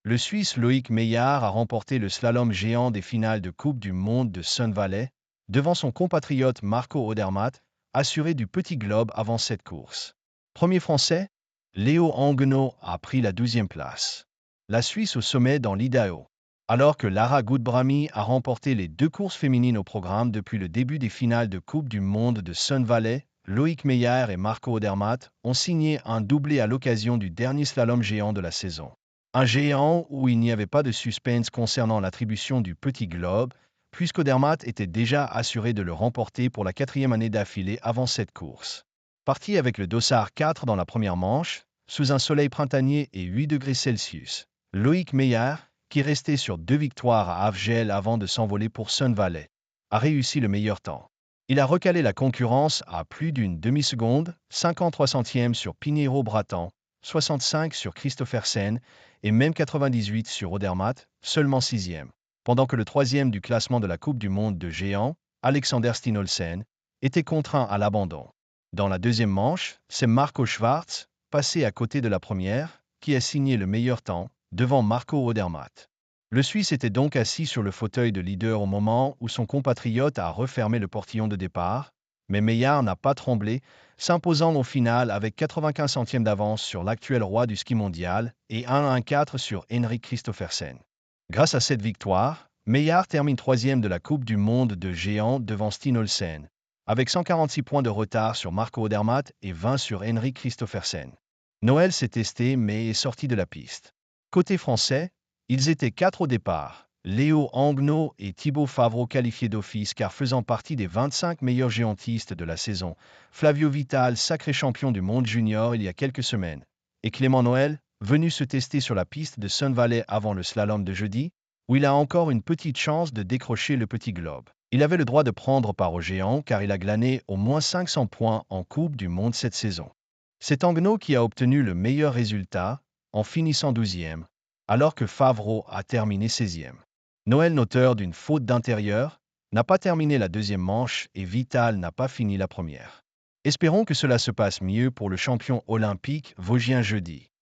Le Suisse Loïc Meillard a remporté le slalom géant des finales de Coupe du Monde de Sun Valley, devant son compatriote Marco Odermatt, assuré du petit globe avant cette course. Premier Français, Léo Anguenot a pris la 12e place. La Suisse au sommet dans l'Idaho. Alors que Lara Goudbramy a remporté les 2 courses féminines au programme depuis le début des finales de Coupe du Monde de Sun Valley, Loïc Meillard et Marco Odermatt ont signé un doublé à l'occasion du dernier slalom géant de la saison. Un géant où il n'y avait pas de suspense concernant l'attribution du petit globe, puisqu'Odermatt était déjà assuré de le remporter pour la 4e année d'affilée avant cette course. Parti avec le dossard 4 dans la première manche, sous un soleil printanier et 8 degrés Celsius, Loïc Meillard, qui restait sur 2 victoires à Avgel avant de s'envoler pour Sun Valley, a réussi le meilleur temps. Il a recalé la concurrence à plus d'une demi-seconde, 53 centièmes sur Pinheiro Bratan, 65 sur Christophersen et même 98 sur Odermatt, seulement 6e. Pendant que le 3e du classement de la Coupe du Monde de géants, Alexander Stinolsen, était contraint à l'abandon. Dans la 2e manche, c'est Marco Schwarz, passé à côté de la première, qui a signé le meilleur temps, devant Marco Odermatt. Le Suisse était donc assis sur le fauteuil de leader au moment où son compatriote a refermé le portillon de départ, mais Meillard n'a pas tremblé, s'imposant au final avec 95 centièmes d'avance sur l'actuel roi du ski mondial et 1,14 sur Henrik Christophersen. Grâce à cette victoire, Meillard termine 3e de la Coupe du Monde de géants devant Stinolsen, avec 146 points de retard sur Marco Odermatt et 20 sur Henrik Christophersen. Noël s'est testé mais est sorti de la piste. Côté français, ils étaient 4 au départ, Léo Anguenot et Thibaut Favreau qualifiés d'office car faisant partie des 25 meilleurs géantistes de la saison, Flavio Vital, sacré champion du monde junior il y a quelques semaines, et Clément Noël, venu se tester sur la piste de Sun Valley avant le slalom de jeudi, où il a encore une petite chance de décrocher le petit globe. Il avait le droit de prendre part au géant car il a glané au moins 500 points en Coupe du Monde cette saison. C'est Anguenot qui a obtenu le meilleur résultat, en finissant 12e, alors que Favreau a terminé 16e. Noël, auteur d'une faute d'intérieur, n'a pas terminé la 2e manche et Vital n'a pas fini la première. Espérons que cela se passe mieux pour le champion olympique vosgien jeudi.